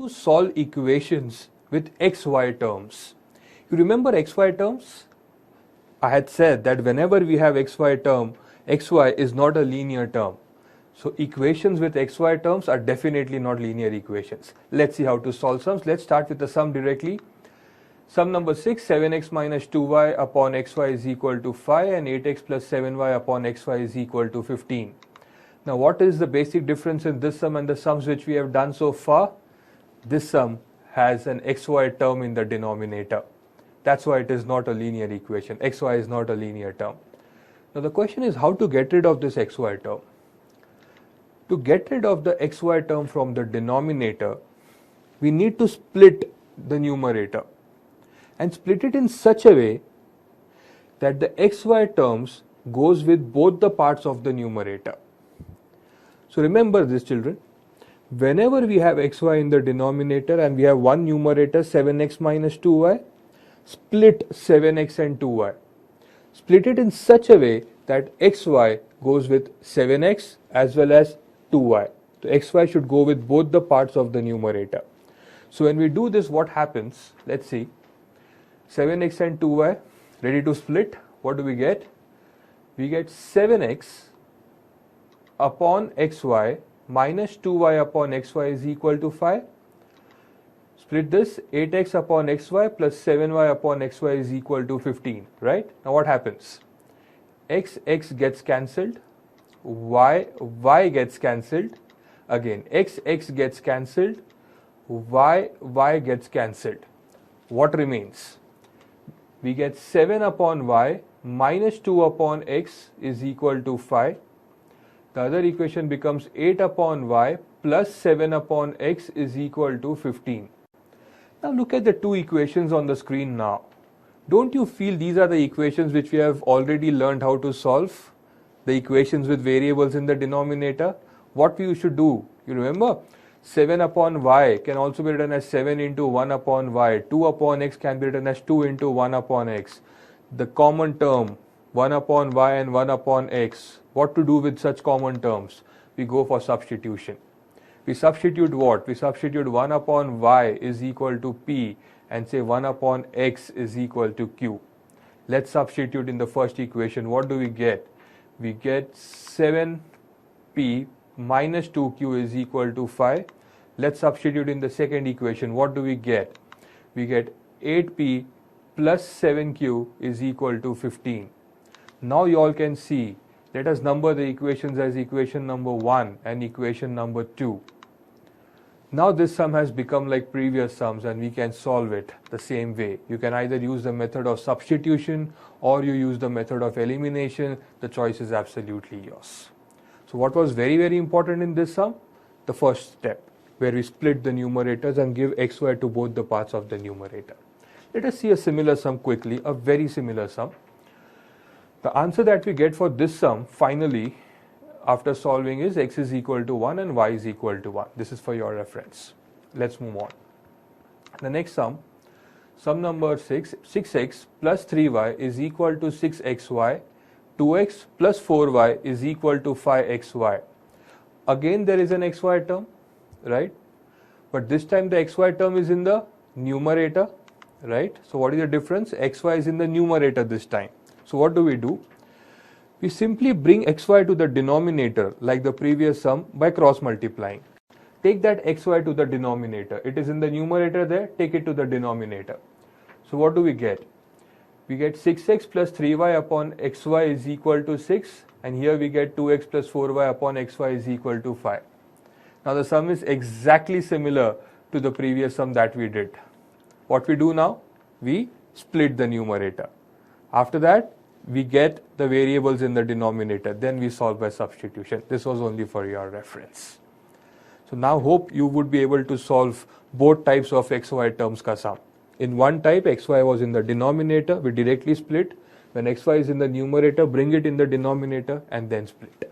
To solve equations with xy terms. You remember xy terms? I had said that whenever we have xy term, xy is not a linear term. So equations with xy terms are definitely not linear equations. Let's see how to solve sums. Let's start with the sum directly. Sum number 6, 7x minus 2y upon xy is equal to 5 and 8x plus 7y upon xy is equal to 15. Now what is the basic difference in this sum and the sums which we have done so far? This sum has an xy term in the denominator. That's why it is not a linear equation. Xy is not a linear term. Now the question is how to get rid of this xy term. To get rid of the xy term from the denominator, we need to split the numerator and split it in such a way that the xy terms goes with both the parts of the numerator. So remember this, children. Whenever we have xy in the denominator and we have one numerator 7x minus 2y, split 7x and 2y. Split it in such a way that xy goes with 7x as well as 2y. So xy should go with both the parts of the numerator. So when we do this, what happens? Let's see. 7x and 2y ready to split. What do we get? We get 7x upon xy minus 2y upon xy is equal to 5. Split this, 8x upon xy plus 7y upon xy is equal to 15, right? Now what happens? X gets cancelled, y gets cancelled, again x gets cancelled, y gets cancelled. What remains? We get 7 upon y minus 2 upon x is equal to 5. The other equation becomes 8 upon y plus 7 upon x is equal to 15. Now look at the two equations on the screen now. Don't you feel these are the equations which we have already learned how to solve? The equations with variables in the denominator. What we should do? You remember? 7 upon y can also be written as 7 into 1 upon y. 2 upon x can be written as 2 into 1 upon x. The common term 1 upon y and 1 upon x. What to do with such common terms? We go for substitution. We substitute what? We substitute 1 upon y is equal to p and say 1 upon x is equal to q. Let's substitute in the first equation. What do we get? We get 7p minus 2q is equal to 5. Let's substitute in the second equation. What do we get? We get 8p plus 7q is equal to 15. Now you all can see. Let us number the equations as equation number 1 and equation number 2. Now this sum has become like previous sums and we can solve it the same way. You can either use the method of substitution or you use the method of elimination. The choice is absolutely yours. So what was very, very important in this sum? The first step where we split the numerators and give xy to both the parts of the numerator. Let us see a similar sum quickly, a very similar sum. The answer that we get for this sum finally after solving is x is equal to 1 and y is equal to 1. This is for your reference. Let's move on. The next sum number 6, 6x plus 3y is equal to 6xy, 2x plus 4y is equal to 5xy. Again there is an xy term, right? But this time the xy term is in the numerator, right? So what is the difference? Xy is in the numerator this time. So what do? We simply bring xy to the denominator like the previous sum by cross multiplying. Take that xy to the denominator. It is in the numerator there, take it to the denominator. So what do we get? We get 6x plus 3y upon xy is equal to 6 and here we get 2x plus 4y upon xy is equal to 5. Now the sum is exactly similar to the previous sum that we did. What we do now? We split the numerator. After that, we get the variables in the denominator. Then we solve by substitution. This was only for your reference. So now hope you would be able to solve both types of xy terms ka sum. In one type, xy was in the denominator. We directly split. When xy is in the numerator, bring it in the denominator and then split.